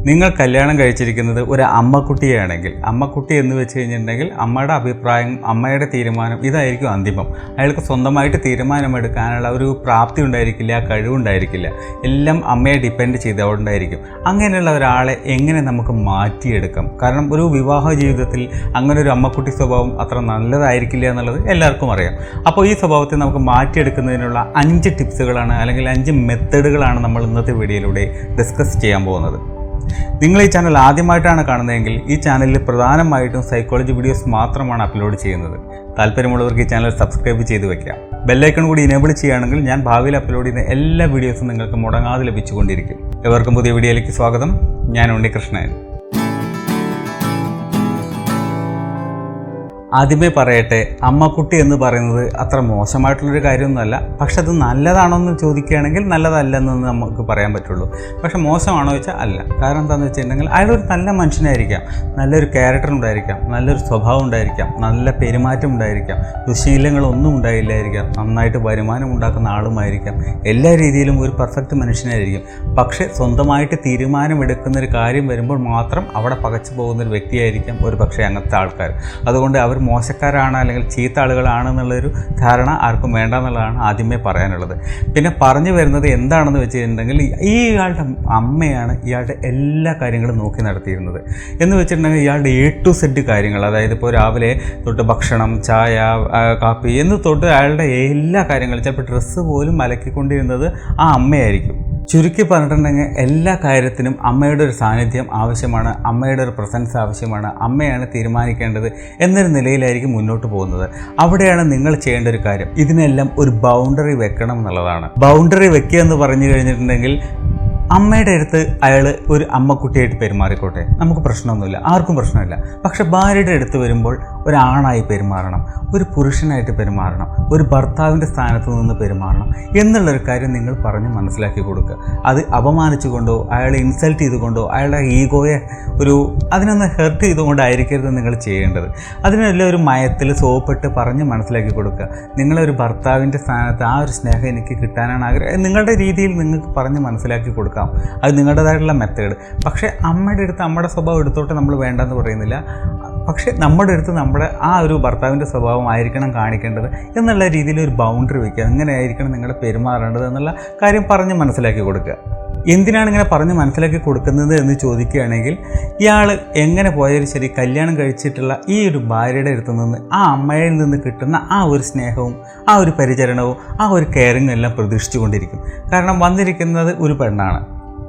നിങ്ങൾ കല്യാണം കഴിച്ചിരിക്കുന്നത് ഒരു അമ്മക്കുട്ടിയാണെങ്കിൽ അമ്മക്കുട്ടി എന്ന് വെച്ച് കഴിഞ്ഞിട്ടുണ്ടെങ്കിൽ അമ്മയുടെ അഭിപ്രായം, അമ്മയുടെ തീരുമാനം ഇതായിരിക്കും അന്തിമം. അയാൾക്ക് സ്വന്തമായിട്ട് തീരുമാനമെടുക്കാനുള്ള ഒരു പ്രാപ്തി ഉണ്ടായിരിക്കില്ല, കഴിവുണ്ടായിരിക്കില്ല. എല്ലാം അമ്മയെ ഡിപ്പെൻഡ് ചെയ്തുകൊണ്ടായിരിക്കും. അങ്ങനെയുള്ള ഒരാളെ എങ്ങനെ നമുക്ക് മാറ്റിയെടുക്കാം? കാരണം ഒരു വിവാഹ ജീവിതത്തിൽ അങ്ങനെ ഒരു അമ്മക്കുട്ടി സ്വഭാവം അത്ര നല്ലതായിരിക്കില്ല എന്നുള്ളത് എല്ലാവർക്കും അറിയാം. അപ്പോൾ ഈ സ്വഭാവത്തെ നമുക്ക് മാറ്റിയെടുക്കുന്നതിനുള്ള 5 ടിപ്സുകളാണ് അല്ലെങ്കിൽ 5 മെത്തേഡുകളാണ് നമ്മൾ ഇന്നത്തെ വീഡിയോയിലൂടെ ഡിസ്കസ് ചെയ്യാൻ പോകുന്നത്. നിങ്ങൾ ഈ ചാനൽ ആദ്യമായിട്ടാണ് കാണുന്നതെങ്കിൽ ഈ ചാനലിൽ പ്രധാനമായിട്ടും സൈക്കോളജി വീഡിയോസ് മാത്രമാണ് അപ്ലോഡ് ചെയ്യുന്നത്. താല്പര്യമുള്ളവർക്ക് ഈ ചാനൽ സബ്സ്ക്രൈബ് ചെയ്ത് വയ്ക്കാം. ബെല്ലൈക്കൺ കൂടി ഇനേബിൾ ചെയ്യുകയാണെങ്കിൽ ഞാൻ ഭാവിയിൽ അപ്ലോഡ് ചെയ്യുന്ന എല്ലാ വീഡിയോസും നിങ്ങൾക്ക് മുടങ്ങാതെ ലഭിച്ചുകൊണ്ടിരിക്കും. എവർക്കും പുതിയ വീഡിയോയിലേക്ക് സ്വാഗതം. ഞാൻ ഉണ്ണികൃഷ്ണൻ. ആദ്യമേ പറയട്ടെ, അമ്മക്കുട്ടി എന്ന് പറയുന്നത് അത്ര മോശമായിട്ടുള്ളൊരു കാര്യമൊന്നുമല്ല. പക്ഷെ അത് നല്ലതാണോ എന്ന് ചോദിക്കുകയാണെങ്കിൽ നല്ലതല്ലെന്ന് നമുക്ക് പറയാൻ പറ്റുള്ളൂ. പക്ഷെ മോശമാണോ ചോദിച്ചാൽ അല്ല. കാരണം എന്താണെന്ന് വെച്ചിട്ടുണ്ടെങ്കിൽ അയാളൊരു നല്ല മനുഷ്യനായിരിക്കാം, നല്ലൊരു ക്യാരക്ടർ ഉണ്ടായിരിക്കാം, നല്ലൊരു സ്വഭാവം ഉണ്ടായിരിക്കാം, നല്ല പെരുമാറ്റം ഉണ്ടായിരിക്കാം, ദുശീലങ്ങളൊന്നും ഉണ്ടായില്ലായിരിക്കാം, നന്നായിട്ട് വരുമാനം ഉണ്ടാക്കുന്ന ആളുമായിരിക്കാം, എല്ലാ രീതിയിലും ഒരു പെർഫെക്റ്റ് മനുഷ്യനായിരിക്കും. പക്ഷേ സ്വന്തമായിട്ട് തീരുമാനമെടുക്കുന്നൊരു കാര്യം വരുമ്പോൾ മാത്രം അവിടെ പകച്ചു പോകുന്നൊരു വ്യക്തിയായിരിക്കാം ഒരു പക്ഷേ അങ്ങനത്തെ ആൾക്കാർ. അതുകൊണ്ട് അവർ മോശക്കാരാണ് അല്ലെങ്കിൽ ചീത്ത ആളുകളാണെന്നുള്ളൊരു ധാരണ ആർക്കും വേണ്ട എന്നുള്ളതാണ് ആദ്യമേ പറയാനുള്ളത്. പിന്നെ പറഞ്ഞു വരുന്നത് എന്താണെന്ന് വെച്ചിട്ടുണ്ടെങ്കിൽ ഇയാളുടെ അമ്മയാണ് ഇയാളുടെ എല്ലാ കാര്യങ്ങളും നോക്കി നടത്തിയിരുന്നത് എന്ന് വെച്ചിട്ടുണ്ടെങ്കിൽ ഇയാളുടെ A to Z കാര്യങ്ങൾ, അതായത് ഇപ്പോൾ രാവിലെ തൊട്ട് ഭക്ഷണം, ചായ, കാപ്പി എന്ന് തൊട്ട് അയാളുടെ എല്ലാ കാര്യങ്ങളും, ചിലപ്പോൾ ഡ്രസ്സ് പോലും അലക്കിക്കൊണ്ടിരുന്നത് ആ അമ്മയായിരിക്കും. ചുരുക്കി പറഞ്ഞിട്ടുണ്ടെങ്കിൽ എല്ലാ കാര്യത്തിനും അമ്മയുടെ ഒരു സാന്നിധ്യം ആവശ്യമാണ്, അമ്മയുടെ ഒരു പ്രസൻസ് ആവശ്യമാണ്, അമ്മയാണ് തീരുമാനിക്കേണ്ടത് എന്നൊരു നിലയിലായിരിക്കും മുന്നോട്ട് പോകുന്നത്. അവിടെയാണ് നിങ്ങൾ ചെയ്യേണ്ട ഒരു കാര്യം, ഇതിനെല്ലാം ഒരു ബൗണ്ടറി വെക്കണം എന്നുള്ളതാണ്. ബൗണ്ടറി വെക്കുക എന്ന് പറഞ്ഞു കഴിഞ്ഞിട്ടുണ്ടെങ്കിൽ അമ്മയുടെ അടുത്ത് അയാൾ ഒരു അമ്മക്കുട്ടിയായിട്ട് പെരുമാറിക്കോട്ടെ, നമുക്ക് പ്രശ്നമൊന്നുമില്ല, ആർക്കും പ്രശ്നമില്ല. പക്ഷെ ഭാര്യയുടെ അടുത്ത് വരുമ്പോൾ ഒരാണായി പെരുമാറണം, ഒരു പുരുഷനായിട്ട് പെരുമാറണം, ഒരു ഭർത്താവിൻ്റെ സ്ഥാനത്ത് നിന്ന് പെരുമാറണം എന്നുള്ളൊരു കാര്യം നിങ്ങൾ പറഞ്ഞ് മനസ്സിലാക്കി കൊടുക്കുക. അത് അപമാനിച്ചുകൊണ്ടോ അയാളെ ഇൻസൾട്ട് ചെയ്തുകൊണ്ടോ അയാളുടെ ഈഗോയെ അതിനൊന്ന് ഹെർട്ട് ചെയ്തുകൊണ്ടായിരിക്കരുത് നിങ്ങൾ ചെയ്യേണ്ടത്. അതിനെല്ലാം ഒരു മയത്തിൽ സോപ്പിട്ട് പറഞ്ഞ് മനസ്സിലാക്കി കൊടുക്കുക. നിങ്ങളൊരു ഭർത്താവിൻ്റെ സ്ഥാനത്ത് ആ ഒരു സ്നേഹം എനിക്ക് കിട്ടാനാണ് ആഗ്രഹം, നിങ്ങളുടെ രീതിയിൽ നിങ്ങൾക്ക് പറഞ്ഞ് മനസ്സിലാക്കി കൊടുക്കുക. അത് നിങ്ങളുടേതായിട്ടുള്ള മെത്തേഡ്. പക്ഷേ അമ്മയുടെ അടുത്ത് അമ്മയുടെ സ്വഭാവം എടുത്തോട്ട് നമ്മൾ വേണ്ടെന്ന് പറയുന്നില്ല. പക്ഷേ നമ്മുടെ അടുത്ത് നമ്മുടെ ആ ഒരു ഭർത്താവിൻ്റെ സ്വഭാവം ആയിരിക്കണം കാണിക്കേണ്ടത് എന്നുള്ള രീതിയിൽ ഒരു ബൗണ്ടറി വയ്ക്കുക. എങ്ങനെയായിരിക്കണം നിങ്ങൾ പെരുമാറേണ്ടത് എന്നുള്ള കാര്യം പറഞ്ഞ് മനസ്സിലാക്കി കൊടുക്കുക. എന്തിനാണ് ഇങ്ങനെ പറഞ്ഞ് മനസ്സിലാക്കി കൊടുക്കുന്നത് എന്ന് ചോദിക്കുകയാണെങ്കിൽ, ഇയാൾ എങ്ങനെ പോയാലും ശരി കല്യാണം കഴിച്ചിട്ടുള്ള ഈ ഒരു ഭാര്യയുടെ അടുത്ത് നിന്ന് ആ അമ്മയിൽ നിന്ന് കിട്ടുന്ന ആ ഒരു സ്നേഹവും ആ ഒരു പരിചരണവും ആ ഒരു കെയറിങ്ങും എല്ലാം പ്രതീക്ഷിച്ചു കൊണ്ടിരിക്കും. കാരണം വന്നിരിക്കുന്നത് ഒരു പെണ്ണാണ്,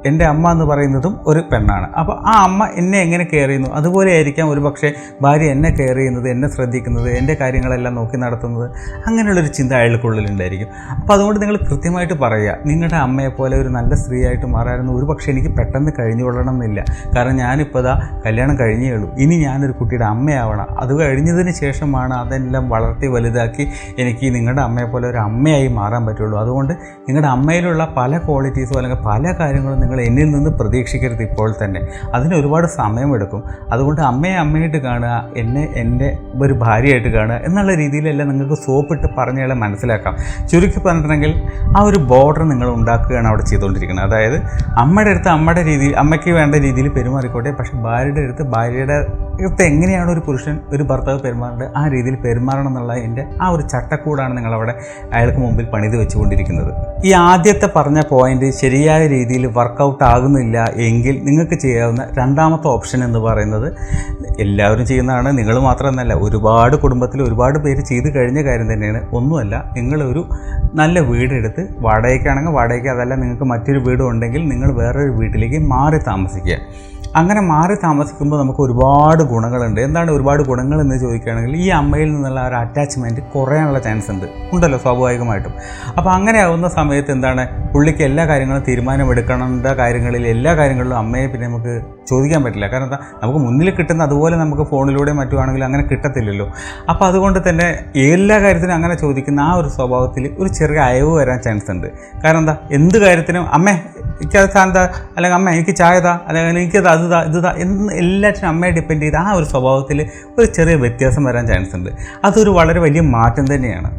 എൻ്റെ അമ്മ എന്ന് പറയുന്നതും ഒരു പെണ്ണാണ്. അപ്പോൾ ആ അമ്മ എന്നെ എങ്ങനെ കെയർ ചെയ്യുന്നു അതുപോലെ ആയിരിക്കാം ഒരു പക്ഷേ ഭാര്യ എന്നെ കെയർ ചെയ്യുന്നത്, എന്നെ ശ്രദ്ധിക്കുന്നത്, എൻ്റെ കാര്യങ്ങളെല്ലാം നോക്കി നടത്തുന്നത്. അങ്ങനെയുള്ളൊരു ചിന്ത അയാൾക്കുള്ളിലുണ്ടായിരിക്കും. അപ്പോൾ അതുകൊണ്ട് നിങ്ങൾ കൃത്യമായിട്ട് പറയുക, നിങ്ങളുടെ അമ്മയെപ്പോലെ ഒരു നല്ല സ്ത്രീയായിട്ട് മാറാനൊന്നും ഒരു പക്ഷേ എനിക്ക് പെട്ടെന്ന് കഴിഞ്ഞുകൊള്ളണം എന്നില്ല. കാരണം ഞാനിപ്പോൾ കല്യാണം കഴിഞ്ഞേ ഉള്ളൂ, ഇനി ഞാനൊരു കുട്ടിയുടെ അമ്മയാവണം. അത് കഴിഞ്ഞതിന് ശേഷമാണ് അതെല്ലാം വളർത്തി വലുതാക്കി എനിക്ക് നിങ്ങളുടെ അമ്മയെപ്പോലെ ഒരു അമ്മയായി മാറാൻ പറ്റുള്ളൂ. അതുകൊണ്ട് നിങ്ങളുടെ അമ്മയിലുള്ള പല ക്വാളിറ്റീസും അല്ലെങ്കിൽ പല കാര്യങ്ങളും നിങ്ങൾ എന്നിൽ നിന്ന് പ്രതീക്ഷിക്കരുത് ഇപ്പോൾ തന്നെ. അതിന് ഒരുപാട് സമയമെടുക്കും. അതുകൊണ്ട് അമ്മയെ അമ്മയായിട്ട് കാണുക, എന്നെ എൻ്റെ ഒരു ഭാര്യയായിട്ട് കാണുക എന്നുള്ള രീതിയിലെല്ലാം നിങ്ങൾക്ക് സോപ്പിട്ട് പറഞ്ഞയാളെ മനസ്സിലാക്കാം. ചുരുക്കി പറഞ്ഞിട്ടുണ്ടെങ്കിൽ ആ ഒരു ബോർഡർ നിങ്ങൾ ഉണ്ടാക്കുകയാണ് അവിടെ ചെയ്തുകൊണ്ടിരിക്കുന്നത്. അതായത് അമ്മയുടെ അടുത്ത് അമ്മയുടെ രീതിയിൽ, അമ്മയ്ക്ക് വേണ്ട രീതിയിൽ പെരുമാറിക്കോട്ടെ, പക്ഷേ ഭാര്യയുടെ അടുത്ത് എങ്ങനെയാണ് ഒരു പുരുഷൻ ഒരു ഭർത്താവ് പെരുമാറേണ്ടത് ആ രീതിയിൽ പെരുമാറണം എന്നുള്ള എൻ്റെ ആ ഒരു ചട്ടക്കൂടാണ് നിങ്ങളവിടെ അയാൾക്ക് മുമ്പിൽ പണിത് വെച്ചുകൊണ്ടിരിക്കുന്നത്. ഈ ആദ്യത്തെ പറഞ്ഞ പോയിന്റ് ശരിയായ രീതിയിൽ വർക്കൗട്ട് ആകുന്നില്ല എങ്കിൽ നിങ്ങൾക്ക് ചെയ്യാവുന്ന രണ്ടാമത്തെ ഓപ്ഷൻ എന്ന് പറയുന്നത്, എല്ലാവരും ചെയ്യുന്നതാണ്, നിങ്ങൾ മാത്രമെന്നല്ല, ഒരുപാട് കുടുംബത്തിൽ ഒരുപാട് പേര് ചെയ്ത് കഴിഞ്ഞ കാര്യം തന്നെയാണ്. ഒന്നുമല്ല, നിങ്ങളൊരു നല്ല വീടെടുത്ത് വാടകയ്ക്കാണെങ്കിൽ വാടകയ്ക്ക്, അതല്ല നിങ്ങൾക്ക് മറ്റൊരു വീട് ഉണ്ടെങ്കിൽ നിങ്ങൾ വേറൊരു വീട്ടിലേക്ക് മാറി താമസിക്കുക. അങ്ങനെ മാറി താമസിക്കുമ്പോൾ നമുക്ക് ഒരുപാട് ഗുണങ്ങളുണ്ട്. എന്താണ് ഒരുപാട് ഗുണങ്ങൾ എന്ന് ചോദിക്കുകയാണെങ്കിൽ, ഈ അമ്മയിൽ നിന്നുള്ള ഒരു അറ്റാച്ച്മെൻറ്റ് കുറയാനുള്ള ചാൻസ് ഉണ്ടല്ലോ സ്വാഭാവികമായിട്ടും. അപ്പോൾ അങ്ങനെ ആവുന്ന സമയത്ത് എന്താണ്, പുള്ളിക്ക് എല്ലാ കാര്യങ്ങളും തീരുമാനമെടുക്കേണ്ട കാര്യങ്ങളിൽ എല്ലാ കാര്യങ്ങളിലും അമ്മയെ പിന്നെ നമുക്ക് ചോദിക്കാൻ പറ്റില്ല. കാരണം എന്താ, നമുക്ക് മുന്നിൽ കിട്ടുന്ന അതുപോലെ നമുക്ക് ഫോണിലൂടെ മറ്റുമാണെങ്കിലും അങ്ങനെ കിട്ടത്തില്ലല്ലോ. അപ്പോൾ അതുകൊണ്ട് തന്നെ എല്ലാ കാര്യത്തിനും അങ്ങനെ ചോദിക്കുന്ന ആ ഒരു സ്വഭാവത്തിൽ ഒരു ചെറിയ അയവ് വരാൻ ചാൻസ് ഉണ്ട്. കാരണം എന്താ, എന്ത് കാര്യത്തിനും അമ്മേ എനിക്കത് സാധനത്താ, അല്ലെങ്കിൽ അമ്മ എനിക്ക് ചായതാ, അല്ലെങ്കിൽ എനിക്കത് അതുതാ ഇതുതാ എന്ന് എല്ലാറ്റിനും അമ്മയെ ഡിപ്പെൻഡ് ചെയ്ത് ആ ഒരു സ്വഭാവത്തിൽ ഒരു ചെറിയ വ്യത്യാസം വരാൻ ചാൻസ് ഉണ്ട്. അതൊരു വളരെ വലിയ മാറ്റം തന്നെയാണ്.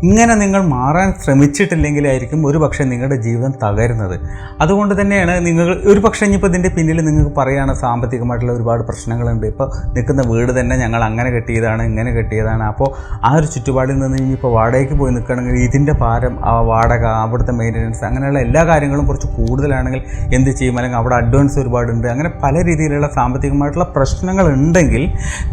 ഇങ്ങനെ നിങ്ങൾ മാറാൻ ശ്രമിച്ചിട്ടില്ലെങ്കിലായിരിക്കും ഒരു പക്ഷേ നിങ്ങളുടെ ജീവിതം തകരുന്നത്. അതുകൊണ്ട് തന്നെയാണ് നിങ്ങൾ ഒരു പക്ഷേ ഇനിയിപ്പോൾ ഇതിൻ്റെ പിന്നിൽ നിങ്ങൾക്ക് പറയുകയാണ് സാമ്പത്തികമായിട്ടുള്ള ഒരുപാട് പ്രശ്നങ്ങളുണ്ട്. ഇപ്പോൾ നിൽക്കുന്ന വീട് തന്നെ ഞങ്ങൾ അങ്ങനെ കെട്ടിയതാണ്, ഇങ്ങനെ കെട്ടിയതാണ്. അപ്പോൾ ആ ഒരു ചുറ്റുപാടിൽ നിന്ന് ഇനിയിപ്പോൾ വാടകയ്ക്ക് പോയി നിൽക്കുകയാണെങ്കിൽ ഇതിൻ്റെ ഭാരം, ആ വാടക, അവിടുത്തെ മെയിൻ്റനൻസ്, അങ്ങനെയുള്ള എല്ലാ കാര്യങ്ങളും കുറച്ച് കൂടുതലാണെങ്കിൽ എന്ത് ചെയ്യും? അല്ലെങ്കിൽ അവിടെ അഡ്വാൻസ് ഒരുപാടുണ്ട്. അങ്ങനെ പല രീതിയിലുള്ള സാമ്പത്തികമായിട്ടുള്ള പ്രശ്നങ്ങൾ ഉണ്ടെങ്കിൽ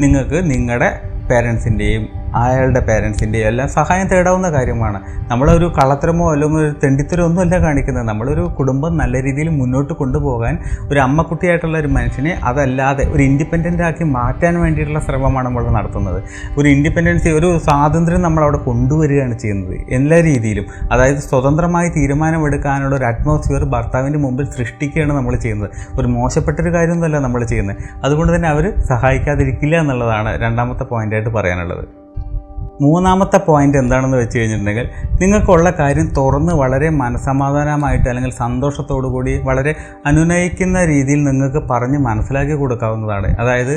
നിങ്ങൾക്ക് നിങ്ങളുടെ പേരൻസിൻ്റെയും അയാളുടെ പേരൻസിൻ്റെയും എല്ലാം സഹായം തേടാവുന്ന കാര്യമാണ്. നമ്മളൊരു കള്ളത്തരമോ അല്ലെങ്കിൽ ഒരു തെണ്ടിത്തരമോ ഒന്നുമല്ല കാണിക്കുന്നത്. നമ്മളൊരു കുടുംബം നല്ല രീതിയിൽ മുന്നോട്ട് കൊണ്ടുപോകാൻ ഒരു അമ്മക്കുട്ടിയായിട്ടുള്ള ഒരു മനുഷ്യനെ അതല്ലാതെ ഒരു ഇൻഡിപെൻഡൻ്റ് ആക്കി മാറ്റാൻ വേണ്ടിയിട്ടുള്ള ശ്രമമാണ് നമ്മൾ നടത്തുന്നത്. ഒരു ഇൻഡിപെൻഡൻസി, ഒരു സ്വാതന്ത്ര്യം നമ്മളവിടെ കൊണ്ടുവരികയാണ് ചെയ്യുന്നത് എല്ലാ രീതിയിലും. അതായത് സ്വതന്ത്രമായി തീരുമാനമെടുക്കാനുള്ള ഒരു അറ്റ്മോസ്ഫിയർ ഭർത്താവിൻ്റെ മുമ്പിൽ സൃഷ്ടിക്കുകയാണ് നമ്മൾ ചെയ്യുന്നത്. ഒരു മോശപ്പെട്ടൊരു കാര്യമൊന്നുമല്ല നമ്മൾ ചെയ്യുന്നത്. അതുകൊണ്ട് തന്നെ അവർ സഹായിക്കാതിരിക്കില്ല എന്നുള്ളതാണ് രണ്ടാമത്തെ പോയിൻ്റായിട്ട് പറയാനുള്ളത്. മൂന്നാമത്തെ പോയിൻ്റ് എന്താണെന്ന് വെച്ച് കഴിഞ്ഞിട്ടുണ്ടെങ്കിൽ, നിങ്ങൾക്കുള്ള കാര്യം തുറന്ന് വളരെ മനസ്സമാധാനമായിട്ട് അല്ലെങ്കിൽ സന്തോഷത്തോടു കൂടി വളരെ അനുനയിക്കുന്ന രീതിയിൽ നിങ്ങൾക്ക് പറഞ്ഞ് മനസ്സിലാക്കി കൊടുക്കാവുന്നതാണ്. അതായത്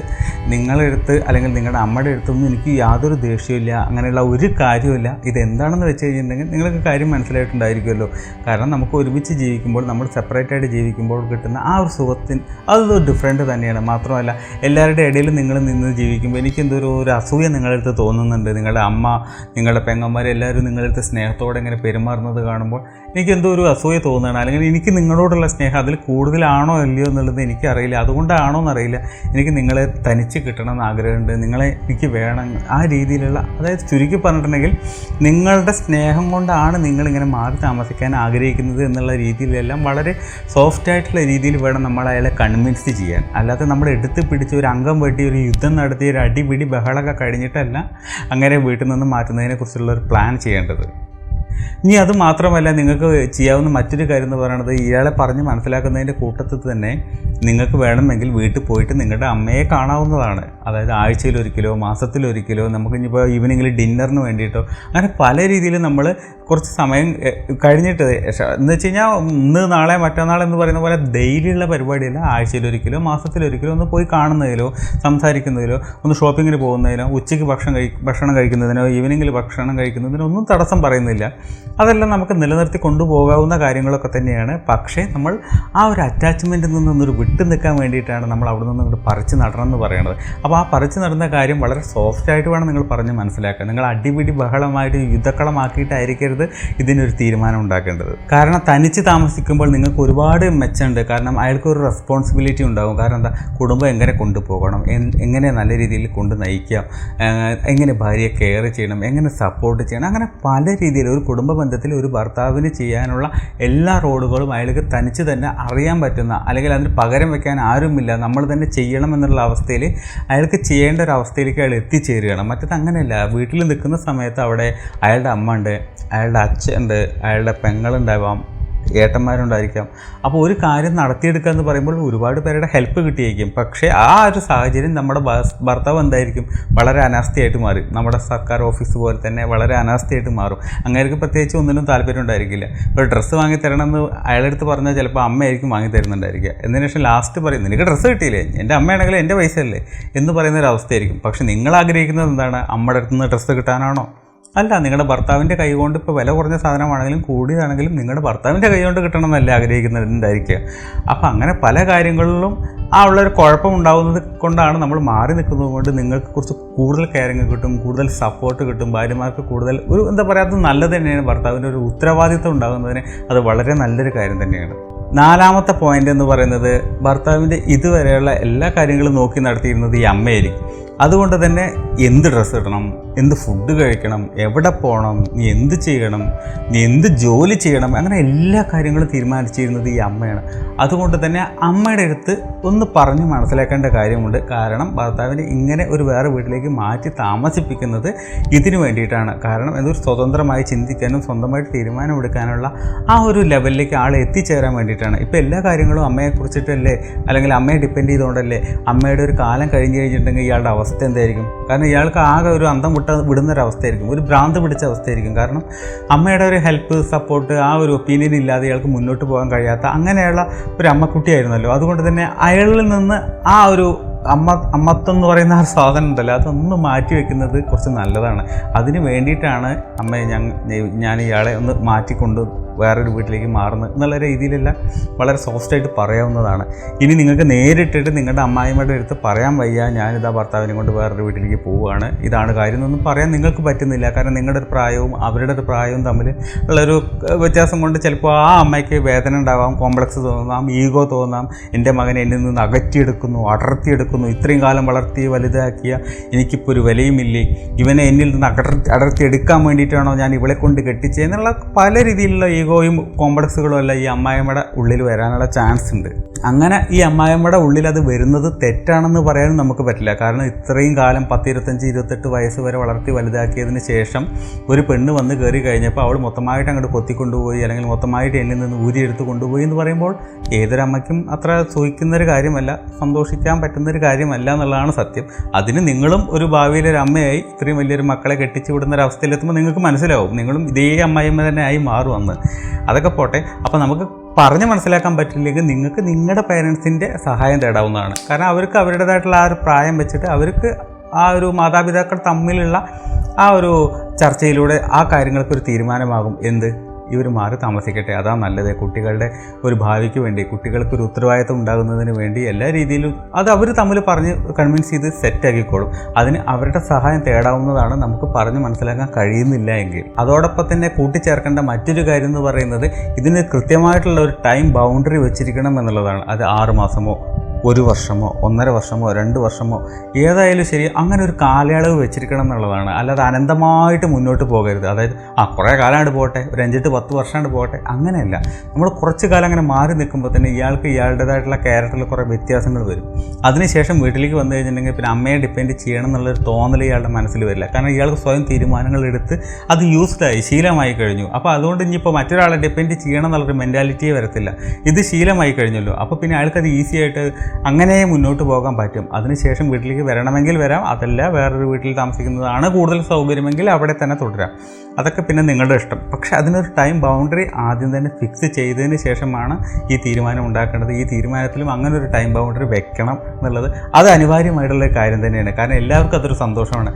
നിങ്ങളെടുത്ത് അല്ലെങ്കിൽ നിങ്ങളുടെ അമ്മയുടെ അടുത്തൊന്നും എനിക്ക് യാതൊരു ദേഷ്യമില്ല, അങ്ങനെയുള്ള ഒരു കാര്യമില്ല. ഇതെന്താണെന്ന് വെച്ച് കഴിഞ്ഞിട്ടുണ്ടെങ്കിൽ നിങ്ങൾക്ക് കാര്യം മനസ്സിലായിട്ടുണ്ടായിരിക്കുമല്ലോ. കാരണം നമുക്ക് ഒരുമിച്ച് ജീവിക്കുമ്പോൾ, നമ്മൾ സെപ്പറേറ്റായിട്ട് ജീവിക്കുമ്പോൾ കിട്ടുന്ന ആ ഒരു സുഖത്തിന് അതൊരു ഡിഫറൻറ്റ് തന്നെയാണ്. മാത്രമല്ല എല്ലാവരുടെ ഇടയിൽ നിങ്ങൾ നിന്ന് ജീവിക്കുമ്പോൾ എനിക്കെന്തോ ഒരു അസൂയ നിങ്ങളുടെ അടുത്ത് തോന്നുന്നുണ്ട്. നിങ്ങളുടെ അമ്മ, നിങ്ങളുടെ പെങ്ങന്മാർ എല്ലാവരും നിങ്ങളുടെ അടുത്ത് സ്നേഹത്തോടെ ഇങ്ങനെ പെരുമാറുന്നത് കാണുമ്പോൾ എനിക്കെന്തോ ഒരു അസൂയ തോന്നുകയാണ്. അല്ലെങ്കിൽ എനിക്ക് നിങ്ങളോടുള്ള സ്നേഹം അതിൽ കൂടുതലാണോ അല്ലയോ എന്നുള്ളത് എനിക്കറിയില്ല. അതുകൊണ്ടാണോ എന്നറിയില്ല, എനിക്ക് നിങ്ങളെ തനിച്ച് കിട്ടണമെന്ന് ആഗ്രഹമുണ്ട്, നിങ്ങളെ എനിക്ക് വേണം, ആ രീതിയിലുള്ള, അതായത് ചുരുക്കി പറഞ്ഞിട്ടുണ്ടെങ്കിൽ നിങ്ങളുടെ സ്നേഹം കൊണ്ടാണ് നിങ്ങളിങ്ങനെ മാറി താമസിക്കാൻ ആഗ്രഹിക്കുന്നത് എന്നുള്ള രീതിയിലെല്ലാം വളരെ സോഫ്റ്റായിട്ടുള്ള രീതിയിൽ വേണം നമ്മൾ അയാളെ കൺവിൻസ് ചെയ്യാൻ. അല്ലാതെ നമ്മൾ എടുത്ത് പിടിച്ച് ഒരു അംഗം വെട്ടി ഒരു യുദ്ധം നടത്തി ഒരു അടിപിടി ബഹളമൊക്കെ കഴിഞ്ഞിട്ടല്ല അങ്ങനെ വീട്ടിൽ നിന്ന് മാറ്റുന്നതിനെക്കുറിച്ചുള്ള ഒരു പ്ലാൻ ചെയ്യേണ്ടത്. ഇനി അത് മാത്രമല്ല, നിങ്ങൾക്ക് ചെയ്യാവുന്ന മറ്റൊരു കാര്യം എന്ന് പറയുന്നത്, ഇയാളെ പറഞ്ഞ് മനസ്സിലാക്കുന്നതിൻ്റെ കൂട്ടത്തിൽ തന്നെ നിങ്ങൾക്ക് വേണമെങ്കിൽ വീട്ടിൽ പോയിട്ട് നിങ്ങളുടെ അമ്മയെ കാണാവുന്നതാണ്. അതായത് ആഴ്ചയിലൊരിക്കലോ മാസത്തിലൊരിക്കലോ, നമുക്കിനിപ്പോൾ ഈവനിങ്ങിൽ ഡിന്നറിന് വേണ്ടിയിട്ടോ, അങ്ങനെ പല രീതിയിൽ നമ്മൾ കുറച്ച് സമയം കഴിഞ്ഞിട്ട്, എന്ന് വെച്ച് കഴിഞ്ഞാൽ ഇന്ന് നാളെ മറ്റന്നാൾ എന്ന് പറയുന്ന പോലെ ഡെയിലിയുള്ള പരിപാടിയല്ല, ആഴ്ചയിലൊരിക്കലോ മാസത്തിലൊരിക്കലോ ഒന്ന് പോയി കാണുന്നതിലോ സംസാരിക്കുന്നതിലോ, ഒന്ന് ഷോപ്പിങ്ങിന് പോകുന്നതിനോ, ഉച്ചയ്ക്ക് ഭക്ഷണം കഴിക്കുന്നതിനോ, ഈവനിങ്ങിൽ ഭക്ഷണം കഴിക്കുന്നതിനോ ഒന്നും തടസ്സം പറയുന്നില്ല. അതെല്ലാം നമുക്ക് നിലനിർത്തി കൊണ്ടുപോകാവുന്ന കാര്യങ്ങളൊക്കെ തന്നെയാണ്. പക്ഷേ നമ്മൾ ആ ഒരു അറ്റാച്ച്മെൻറ്റിൽ നിന്നൊന്നൊരു വിട്ടു നിൽക്കാൻ വേണ്ടിയിട്ടാണ് നമ്മൾ അവിടെ നിന്ന് ഇങ്ങോട്ട് പറിച്ച് നടണം എന്ന് പറയുന്നത്. അപ്പോൾ ആ പറിച്ച് നടന്ന കാര്യം വളരെ സോഫ്റ്റായിട്ട് വേണം നിങ്ങൾ പറഞ്ഞ് മനസ്സിലാക്കുക. നിങ്ങൾ അടിപിടി ബഹളമായിട്ട് യുദ്ധക്കളമാക്കിയിട്ടായിരിക്കരുത് ഇതിനൊരു തീരുമാനം ഉണ്ടാക്കേണ്ടത്. കാരണം തനിച്ച് താമസിക്കുമ്പോൾ നിങ്ങൾക്ക് ഒരുപാട് മെച്ചമുണ്ട്. കാരണം അയാൾക്കൊരു റെസ്പോൺസിബിലിറ്റി ഉണ്ടാകും. കാരണം എന്താ, കുടുംബം എങ്ങനെ കൊണ്ടുപോകണം, എങ്ങനെ നല്ല രീതിയിൽ കൊണ്ട് നയിക്കാം, എങ്ങനെ ഭാര്യയെ കെയർ ചെയ്യണം, എങ്ങനെ സപ്പോർട്ട് ചെയ്യണം, അങ്ങനെ പല രീതിയിൽ ഒരു കുടുംബ ബന്ധത്തിൽ ഒരു ഭർത്താവിന് ചെയ്യാനുള്ള എല്ലാ റോളുകളും അയാൾക്ക് തനിച്ച് തന്നെ അറിയാൻ പറ്റുന്ന, അല്ലെങ്കിൽ അതിന് പകരം വെക്കാൻ ആരുമില്ല, നമ്മൾ തന്നെ ചെയ്യണം എന്നുള്ള അവസ്ഥയിൽ അയാൾക്ക് ചെയ്യേണ്ട ഒരു അവസ്ഥയിലേക്ക് അയാൾ എത്തിച്ചേരുകയാണ്. മറ്റത് അങ്ങനെയല്ല. വീട്ടിൽ നിൽക്കുന്ന സമയത്ത് അവിടെ അയാളുടെ അമ്മ ഉണ്ട്, അയാളുടെ അച്ഛനുണ്ട്, അയാളുടെ പെങ്ങളുണ്ടാവാം, ഏട്ടന്മാരുണ്ടായിരിക്കാം. അപ്പോൾ ഒരു കാര്യം നടത്തിയെടുക്കുക എന്ന് പറയുമ്പോൾ ഒരുപാട് പേരുടെ ഹെൽപ്പ് കിട്ടിയേക്കും. പക്ഷേ ആ ഒരു സാഹചര്യം നമ്മുടെ ഭർത്താവ് എന്തായിരിക്കും, വളരെ അനാസ്ഥയായിട്ട് മാറി. നമ്മുടെ സർക്കാർ ഓഫീസ് പോലെ തന്നെ വളരെ അനാസ്ഥയായിട്ട് മാറും. അങ്ങനെയൊക്കെ പ്രത്യേകിച്ച് ഒന്നിനും താല്പര്യം ഉണ്ടായിരിക്കില്ല. ഒരു ഡ്രസ്സ് വാങ്ങി തരണമെന്ന് അയാളെടുത്ത് പറഞ്ഞാൽ ചിലപ്പോൾ അമ്മയായിരിക്കും വാങ്ങി തരുന്നുണ്ടായിരിക്കുക. എന്നതിന് ശേഷം ലാസ്റ്റ് പറയും, നിനക്ക് ഡ്രസ്സ് കിട്ടിയില്ലേ, എൻ്റെ അമ്മയാണെങ്കിലും എൻ്റെ പൈസ അല്ലേ എന്ന് പറയുന്നൊരവസ്ഥയായിരിക്കും. പക്ഷേ നിങ്ങൾ ആഗ്രഹിക്കുന്നത് എന്താണ്, അമ്മയുടെ അടുത്ത് നിന്ന് ഡ്രസ്സ് കിട്ടാനാണോ? അല്ല, നിങ്ങളുടെ ഭർത്താവിൻ്റെ കൈ കൊണ്ട്, ഇപ്പോൾ വില കുറഞ്ഞ സാധനമാണെങ്കിലും കൂടിയതാണെങ്കിലും നിങ്ങളുടെ ഭർത്താവിൻ്റെ കൈ കൊണ്ട് കിട്ടണമെന്നല്ല ആഗ്രഹിക്കുന്നതുണ്ടായിരിക്കുക. അപ്പോൾ അങ്ങനെ പല കാര്യങ്ങളിലും ആ ഉള്ളൊരു കുഴപ്പമുണ്ടാകുന്നത് കൊണ്ടാണ് നമ്മൾ മാറി നിൽക്കുന്നത്. കൊണ്ട് നിങ്ങൾക്ക് കുറച്ച് കൂടുതൽ കെയറിങ് കിട്ടും, കൂടുതൽ സപ്പോർട്ട് കിട്ടും. ഭാര്യമാർക്ക് കൂടുതൽ ഒരു എന്താ പറയുക, അത് നല്ലത് തന്നെയാണ്. ഭർത്താവിൻ്റെ ഒരു ഉത്തരവാദിത്വം ഉണ്ടാകുന്നതിന് അത് വളരെ നല്ലൊരു കാര്യം തന്നെയാണ്. നാലാമത്തെ പോയിൻ്റ് എന്ന് പറയുന്നത്, ഭർത്താവിൻ്റെ ഇതുവരെയുള്ള എല്ലാ കാര്യങ്ങളും നോക്കി നടത്തിയിരുന്നത് ഈ അമ്മയായിരിക്കും. അതുകൊണ്ട് തന്നെ എന്ത് ഡ്രസ്സ് ഇടണം, എന്ത് ഫുഡ് കഴിക്കണം, എവിടെ പോകണം, നീ എന്ത് ചെയ്യണം, നീ എന്ത് ജോലി ചെയ്യണം, അങ്ങനെ എല്ലാ കാര്യങ്ങളും തീരുമാനിച്ചിരുന്നത് ഈ അമ്മയാണ്. അതുകൊണ്ട് തന്നെ അമ്മയുടെ അടുത്ത് ഒന്ന് പറഞ്ഞ് മനസ്സിലാക്കേണ്ട കാര്യമുണ്ട്. കാരണം ഭർത്താവിനെ ഇങ്ങനെ ഒരു വേറെ വീട്ടിലേക്ക് മാറ്റി താമസിപ്പിക്കുന്നത് ഇതിനു വേണ്ടിയിട്ടാണ്. കാരണം എന്തൊരു സ്വതന്ത്രമായി ചിന്തിക്കാനും സ്വന്തമായിട്ട് തീരുമാനമെടുക്കാനുള്ള ആ ഒരു ലെവലിലേക്ക് ആൾ എത്തിച്ചേരാൻ വേണ്ടിയിട്ടാണ്. ഇപ്പോൾ എല്ലാ കാര്യങ്ങളും അമ്മയെക്കുറിച്ചിട്ടല്ലേ, അല്ലെങ്കിൽ അമ്മയെ ഡിപ്പെൻഡ് ചെയ്തുകൊണ്ടല്ലേ. അമ്മയുടെ ഒരു കാലം കഴിഞ്ഞ് കഴിഞ്ഞിട്ടുണ്ടെങ്കിൽ ഇയാളുടെ അവസ്ഥ എന്തായിരിക്കും? കാരണം ഇയാൾക്ക് ആകെ ഒരു അന്തം വിടുന്നൊരവസ്ഥയായിരിക്കും, ഒരു ഭ്രാന്ത് പിടിച്ച അവസ്ഥയായിരിക്കും. കാരണം അമ്മയുടെ ഒരു ഹെൽപ്പ്, സപ്പോർട്ട്, ആ ഒരു ഒപ്പീനിയൻ ഇല്ലാതെ ഇയാൾക്ക് മുന്നോട്ട് പോകാൻ കഴിയാത്ത അങ്ങനെയുള്ള ഒരു അമ്മക്കുട്ടിയായിരുന്നല്ലോ. അതുകൊണ്ട് തന്നെ അയാളിൽ നിന്ന് ആ ഒരു അമ്മത്വം എന്ന് പറയുന്ന ആ സാധനം ഉണ്ടല്ലോ, അതൊന്ന് മാറ്റി വെക്കുന്നത് കുറച്ച് നല്ലതാണ്. അതിന് വേണ്ടിയിട്ടാണ് അമ്മയെ ഞാൻ ഇയാളെ ഒന്ന് മാറ്റിക്കൊണ്ട് വേറൊരു വീട്ടിലേക്ക് മാറുന്നത് എന്നുള്ള രീതിയിലെല്ലാം വളരെ സോഫ്റ്റായിട്ട് പറയാവുന്നതാണ്. ഇനി നിങ്ങൾക്ക് നേരിട്ടിട്ട് നിങ്ങളുടെ അമ്മായിമ്മയുടെ അടുത്ത് പറയാൻ വയ്യ, ഞാനിതാ ഭർത്താവിനെ കൊണ്ട് വേറൊരു വീട്ടിലേക്ക് പോവുകയാണ്, ഇതാണ് കാര്യം എന്നൊന്നും പറയാൻ നിങ്ങൾക്ക് പറ്റുന്നില്ല. കാരണം നിങ്ങളുടെ ഒരു പ്രായവും അവരുടെ ഒരു പ്രായവും തമ്മിൽ ഉള്ളൊരു വ്യത്യാസം കൊണ്ട് ചിലപ്പോൾ ആ അമ്മയ്ക്ക് വേദന ഉണ്ടാവാം, കോംപ്ലക്സ് തോന്നാം, ഈഗോ തോന്നാം. എൻ്റെ മകനെ എന്നിൽ നിന്ന് അകറ്റിയെടുക്കുന്നു, അടർത്തിയെടുക്കുന്നു, ഇത്രയും കാലം വളർത്തി വലുതാക്കിയ എനിക്കിപ്പോൾ ഒരു വിലയുമില്ലേ, ഇവനെ എന്നിൽ നിന്ന് അടർത്തിയെടുക്കാൻ വേണ്ടിയിട്ടാണോ ഞാൻ ഇവളെ കൊണ്ട് കെട്ടിച്ചെന്നുള്ള പല രീതിയിലുള്ള ഈഗോയും കോംപ്ലക്സുകളും എല്ലാം ഈ അമ്മായിമ്മയുടെ ഉള്ളിൽ വരാനുള്ള ചാൻസ് ഉണ്ട്. അങ്ങനെ ഈ അമ്മായിമ്മയുടെ ഉള്ളിൽ അത് വരുന്നത് തെറ്റാണെന്ന് പറയാനും നമുക്ക് പറ്റില്ല. കാരണം ഇത്രയും കാലം 10, 25, 28 വയസ്സ് വരെ വളർത്തി വലുതാക്കിയതിന് ശേഷം ഒരു പെണ്ണ് വന്ന് കയറി കഴിഞ്ഞപ്പോൾ അവൾ മൊത്തമായിട്ട് അങ്ങോട്ട് കൊത്തിക്കൊണ്ടുപോയി, അല്ലെങ്കിൽ മൊത്തമായിട്ട് എന്നിൽ നിന്ന് ഊരിയെടുത്ത് കൊണ്ടുപോയി എന്ന് പറയുമ്പോൾ ഏതൊരമ്മയ്ക്കും അത്ര സൂഹിക്കുന്നൊരു കാര്യമല്ല, സന്തോഷിക്കാൻ പറ്റുന്നൊരു കാര്യമല്ല എന്നുള്ളതാണ് സത്യം. അതിന് നിങ്ങളും ഒരു ഭാവിയിലൊരു അമ്മയായി ഇത്രയും വലിയൊരു മക്കളെ കെട്ടിച്ചു വിടുന്ന ഒരു അവസ്ഥയിലെത്തുമ്പോൾ നിങ്ങൾക്ക് മനസ്സിലാവും നിങ്ങളും ഇതേ അമ്മായിമ്മ തന്നെ ആയി മാറുമെന്ന്. അതൊക്കെ പോട്ടെ. അപ്പോൾ നമുക്ക് പറഞ്ഞ് മനസ്സിലാക്കാൻ പറ്റില്ലെങ്കിൽ നിങ്ങൾക്ക് നിങ്ങളുടെ പേരൻസിൻ്റെ സഹായം തേടാവുന്നതാണ്. കാരണം അവർക്ക് അവരുടേതായിട്ടുള്ള ആ ഒരു പ്രായം വെച്ചിട്ട് അവർക്ക് ആ ഒരു മാതാപിതാക്കൾ തമ്മിലുള്ള ആ ഒരു ചർച്ചയിലൂടെ ആ കാര്യങ്ങൾക്കൊരു തീരുമാനമാകും. എന്ത്, ഇവർ മാറി താമസിക്കട്ടെ, അതാ നല്ലത്. കുട്ടികളുടെ ഒരു ഭാവിക്ക് വേണ്ടി, കുട്ടികൾക്കൊരു ഉത്തരവാദിത്വം ഉണ്ടാകുന്നതിന് വേണ്ടി എല്ലാ രീതിയിലും അത് അവർ തമ്മിൽ പറഞ്ഞ് കൺവിൻസ് ചെയ്ത് സെറ്റാക്കിക്കോളും. അതിന് അവരുടെ സഹായം തേടാവുന്നതാണ്. നമുക്ക് പറഞ്ഞ് മനസ്സിലാക്കാൻ കഴിയുന്നില്ല എങ്കിൽ അതോടൊപ്പം തന്നെ കൂട്ടിച്ചേർക്കേണ്ട മറ്റൊരു കാര്യം എന്ന് പറയുന്നത് ഇതിന് കൃത്യമായിട്ടുള്ള ഒരു ടൈം ബൗണ്ടറി വെച്ചിരിക്കണം എന്നുള്ളതാണ്. അത് 6 മാസമോ 1 വർഷമോ 1.5 വർഷമോ 2 വർഷമോ ഏതായാലും ശരി, അങ്ങനെ ഒരു കാലയളവ് വെച്ചിരിക്കണം എന്നുള്ളതാണ്. അല്ലാതെ അനന്തമായിട്ട് മുന്നോട്ട് പോകരുത്. അതായത് കുറേ കാലമായിട്ട് പോട്ടെ, ഒരു 5-10 വർഷമായിട്ട് പോട്ടെ, അങ്ങനെയല്ല. നമ്മൾ കുറച്ച് കാലം അങ്ങനെ മാറി നിൽക്കുമ്പോൾ തന്നെ ഇയാൾക്ക് ഇയാളുടേതായിട്ടുള്ള ക്യാരക്ടറിൽ കുറേ വ്യത്യാസങ്ങൾ വരും. അതിനുശേഷം വീട്ടിലേക്ക് വന്നു കഴിഞ്ഞിട്ടുണ്ടെങ്കിൽ പിന്നെ അമ്മയെ ഡിപ്പെൻഡ് ചെയ്യണം എന്നുള്ളൊരു തോന്നൽ ഇയാളുടെ മനസ്സിൽ വരില്ല. കാരണം ഇയാൾക്ക് സ്വയം തീരുമാനങ്ങൾ എടുത്ത് അത് യൂസ്ഡായി ശീലമായി കഴിഞ്ഞു. അപ്പോൾ അതുകൊണ്ട് ഇനിയിപ്പോൾ മറ്റൊരാളെ ഡിപ്പെൻഡ് ചെയ്യണം എന്നുള്ളൊരു മെൻറ്റാലിറ്റിയെ വരത്തില്ല. ഇത് ശീലമായി കഴിഞ്ഞല്ലോ. അപ്പോൾ പിന്നെ അയാൾക്കത് ഈസി ആയിട്ട് അങ്ങനെ മുന്നോട്ട് പോകാൻ പറ്റും. അതിനുശേഷം വീട്ടിലേക്ക് വരണമെങ്കിൽ വരാം, അതല്ല വേറൊരു വീട്ടിൽ താമസിക്കുന്നതാണ് കൂടുതൽ സൗകര്യമെങ്കിൽ അവിടെ തന്നെ തുടരാം. അതൊക്കെ പിന്നെ നിങ്ങളുടെ ഇഷ്ടം. പക്ഷേ അതിനൊരു ടൈം ബൗണ്ടറി ആദ്യം തന്നെ ഫിക്സ് ചെയ്തതിന് ശേഷമാണ് ഈ തീരുമാനം ഉണ്ടാക്കേണ്ടത്. ഈ തീരുമാനത്തിലും അങ്ങനെ ഒരു ടൈം ബൗണ്ടറി വെക്കണം എന്നുള്ളത് അത് അനിവാര്യമായിട്ടുള്ള കാര്യം തന്നെയാണ്. കാരണം എല്ലാവർക്കും അതൊരു സന്തോഷമാണ്.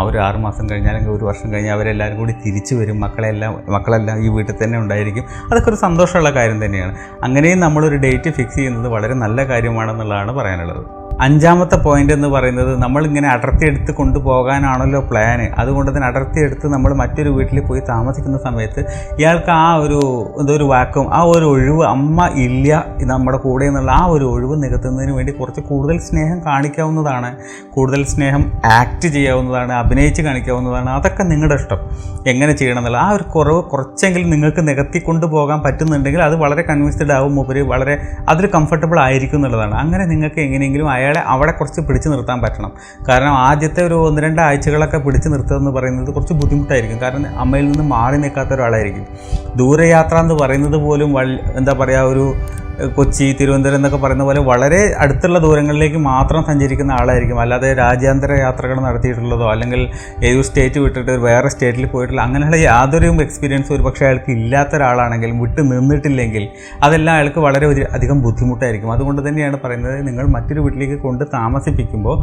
ഒരു 6 മാസം കഴിഞ്ഞാൽ അല്ലെങ്കിൽ 1 വർഷം കഴിഞ്ഞാൽ അവരെല്ലാവരും കൂടി തിരിച്ചു വരും, മക്കളെല്ലാം ഈ വീട്ടിൽ തന്നെ ഉണ്ടായിരിക്കും. അതൊക്കെ ഒരു സന്തോഷമുള്ള കാര്യം തന്നെയാണ്. അങ്ങനെയും നമ്മളൊരു ഡേറ്റ് ഫിക്സ് ചെയ്യുന്നത് വളരെ നല്ല കാര്യമാണെന്നുള്ളതാണ് പറയാനുള്ളത്. 5ാമത്തെ പോയിന്റ് എന്ന് പറയുന്നത്, നമ്മളിങ്ങനെ അടർത്തിയെടുത്ത് കൊണ്ടുപോകാനാണല്ലോ പ്ലാന്. അതുകൊണ്ട് തന്നെ അടർത്തിയെടുത്ത് നമ്മൾ മറ്റൊരു വീട്ടിൽ പോയി താമസിക്കുന്ന സമയത്ത് ഇയാൾക്ക് ആ ഒരു വാക്കും, ആ ഒരു ഒഴിവ്, അമ്മ ഇല്ല നമ്മുടെ കൂടെ എന്നുള്ള ആ ഒരു ഒഴിവ് നികത്തുന്നതിന് വേണ്ടി കുറച്ച് കൂടുതൽ സ്നേഹം കാണിക്കാവുന്നതാണ്, കൂടുതൽ സ്നേഹം ആക്ട് ചെയ്യാവുന്നതാണ്, അഭിനയിച്ച് കാണിക്കാവുന്നതാണ്. അതൊക്കെ നിങ്ങളുടെ ഇഷ്ടം എങ്ങനെ ചെയ്യണം എന്നുള്ള ആ ഒരു കുറവ് കുറച്ചെങ്കിലും നിങ്ങൾക്ക് നികത്തിക്കൊണ്ട് പോകാൻ പറ്റുന്നുണ്ടെങ്കിൽ അത് വളരെ കൺവിൻസ്ഡ് ആവും. ഉപരി വളരെ അതൊരു കംഫർട്ടബിൾ ആയിരിക്കും എന്നുള്ളതാണ്. അങ്ങനെ നിങ്ങൾക്ക് എങ്ങനെയെങ്കിലും അയാളെ അവിടെ കുറച്ച് പിടിച്ചു നിർത്താൻ പറ്റണം. കാരണം ആദ്യത്തെ ഒരു 1-2 ആഴ്ചകളൊക്കെ പിടിച്ചു നിർത്തുക എന്ന് പറയുന്നത് കുറച്ച് ബുദ്ധിമുട്ടായിരിക്കും. കാരണം അമ്മയിൽ നിന്ന് മാറി നിൽക്കാത്ത ഒരാളായിരിക്കും. ദൂരയാത്ര എന്ന് പറയുന്നത് പോലും എന്താ പറയുക, ഒരു കൊച്ചി, തിരുവനന്തപുരം എന്നൊക്കെ പറയുന്ന പോലെ വളരെ അടുത്തുള്ള ദൂരങ്ങളിലേക്ക് മാത്രം സഞ്ചരിക്കുന്ന ആളായിരിക്കും. അല്ലാതെ രാജ്യാന്തര യാത്രകൾ നടത്തിയിട്ടുള്ളതോ അല്ലെങ്കിൽ ഏതൊരു സ്റ്റേറ്റ് വിട്ടിട്ട് വേറെ സ്റ്റേറ്റിൽ പോയിട്ടുള്ള അങ്ങനെയുള്ള യാതൊരു എക്സ്പീരിയൻസും ഒരു പക്ഷേ അയാൾക്ക് ഇല്ലാത്ത ഒരാളാണെങ്കിൽ, വിട്ട് നിന്നിട്ടില്ലെങ്കിൽ അതെല്ലാം അയാൾക്ക് വളരെ അധികം ബുദ്ധിമുട്ടായിരിക്കും. അതുകൊണ്ട് തന്നെയാണ് പറയുന്നത്, നിങ്ങൾ മറ്റൊരു വീട്ടിലേക്ക് കൊണ്ട് താമസിപ്പിക്കുമ്പോൾ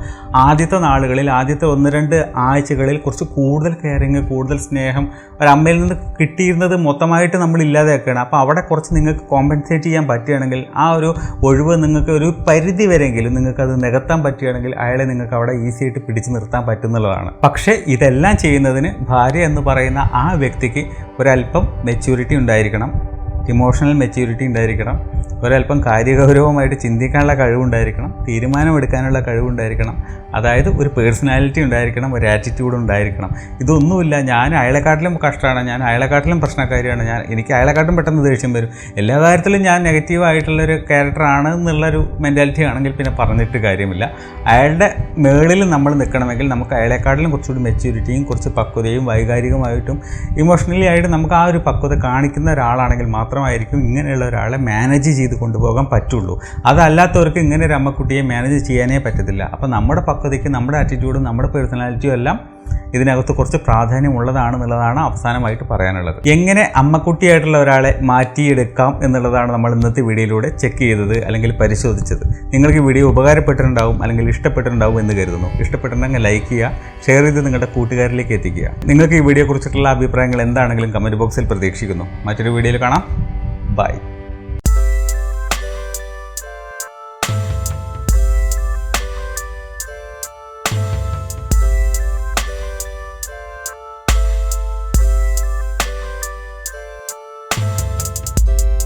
ആദ്യത്തെ നാളുകളിൽ, ആദ്യത്തെ 1-2 ആഴ്ചകളിൽ കുറച്ച് കൂടുതൽ കെയറിങ്, കൂടുതൽ സ്നേഹം ഒരമ്മയിൽ നിന്ന് കിട്ടിയിരുന്നത് മൊത്തമായിട്ട് നമ്മൾ ഇല്ലാതെയൊക്കെയാണ്. അപ്പോൾ അവിടെ കുറച്ച് നിങ്ങൾക്ക് കോമ്പൻസേറ്റ് ചെയ്യാൻ പറ്റുകയാണ്, ആ ഒരു ഒഴിവ് നിങ്ങൾക്ക് ഒരു പരിധി വരെയെങ്കിലും നിങ്ങൾക്കത് നികത്താൻ പറ്റുകയാണെങ്കിൽ അയാളെ നിങ്ങൾക്ക് അവിടെ ഈസി ആയിട്ട് പിടിച്ചു നിർത്താൻ പറ്റുന്നുള്ളതാണ്. പക്ഷേ ഇതെല്ലാം ചെയ്യുന്നതിന് ഭാര്യ എന്ന് പറയുന്ന ആ വ്യക്തിക്ക് ഒരല്പം മെച്യൂരിറ്റി ഉണ്ടായിരിക്കണം, ഇമോഷണൽ മെച്യൂരിറ്റി ഉണ്ടായിരിക്കണം, ഒരല്പം കാര്യഗൗരവമായിട്ട് ചിന്തിക്കാനുള്ള കഴിവുണ്ടായിരിക്കണം, തീരുമാനമെടുക്കാനുള്ള കഴിവുണ്ടായിരിക്കണം. അതായത് ഒരു പേഴ്സണാലിറ്റി ഉണ്ടായിരിക്കണം, ഒരു ആറ്റിറ്റ്യൂഡ് ഉണ്ടായിരിക്കണം. ഇതൊന്നുമില്ല, ഞാൻ അയാളെക്കാട്ടിലും കഷ്ടമാണ്, ഞാൻ അയാളെക്കാട്ടിലും പ്രശ്നക്കാരിയാണ്, എനിക്ക് അയാളെക്കാട്ടും പെട്ടെന്ന് ദേഷ്യം വരും, എല്ലാ കാര്യത്തിലും ഞാൻ നെഗറ്റീവായിട്ടുള്ളൊരു ക്യാരക്ടറാണ് എന്നുള്ളൊരു മെൻറ്റാലിറ്റി ആണെങ്കിൽ പിന്നെ പറഞ്ഞിട്ട് കാര്യമില്ല. അയാളുടെ മേളിൽ നമ്മൾ നിൽക്കണമെങ്കിൽ നമുക്ക് അയാളെക്കാട്ടിലും കുറച്ചുകൂടി മെച്യൂരിറ്റിയും കുറച്ച് പക്വതയും വൈകാരികമായിട്ടും ഇമോഷണലി ആയിട്ട് നമുക്ക് ആ ഒരു പക്വത കാണിക്കുന്ന ഒരാളാണെങ്കിൽ മാത്രമായിരിക്കും ഇങ്ങനെയുള്ള ഒരാളെ മാനേജ് ചെയ്ത് കൊണ്ടുപോകാൻ പറ്റുള്ളൂ. അതല്ലാത്തവർക്ക് ഇങ്ങനെ ഒരു അമ്മക്കുട്ടിയെ മാനേജ് ചെയ്യാനേ പറ്റത്തില്ല. അപ്പോൾ നമ്മുടെ പക്വതയ്ക്ക്, നമ്മുടെ ആറ്റിറ്റ്യൂഡും നമ്മുടെ പേഴ്സണാലിറ്റിയും എല്ലാം ഇതിനകത്ത് കുറച്ച് പ്രാധാന്യമുള്ളതാണെന്നുള്ളതാണ് അവസാനമായിട്ട് പറയാനുള്ളത്. എങ്ങനെ അമ്മക്കുട്ടിയായിട്ടുള്ള ഒരാളെ മാറ്റിയെടുക്കാം എന്നുള്ളതാണ് നമ്മൾ ഇന്നത്തെ വീഡിയോയിലൂടെ ചെക്ക് ചെയ്തത് അല്ലെങ്കിൽ പരിശോധിച്ചത്. നിങ്ങൾക്ക് ഈ വീഡിയോ ഉപകാരപ്പെട്ടിട്ടുണ്ടാവും അല്ലെങ്കിൽ ഇഷ്ടപ്പെട്ടിട്ടുണ്ടാവും എന്ന് കരുതുന്നു. ഇഷ്ടപ്പെട്ടിട്ടുണ്ടെങ്കിൽ ലൈക്ക് ചെയ്യുക, ഷെയർ ചെയ്ത് നിങ്ങളുടെ കൂട്ടുകാരിലേക്ക് എത്തിക്കുക. നിങ്ങൾക്ക് ഈ വീഡിയോ കുറിച്ചിട്ടുള്ള അഭിപ്രായങ്ങൾ എന്താണെങ്കിലും കമൻറ്റ് ബോക്സിൽ പ്രതീക്ഷിക്കുന്നു. മറ്റൊരു വീഡിയോയിൽ കാണാം. ബൈ.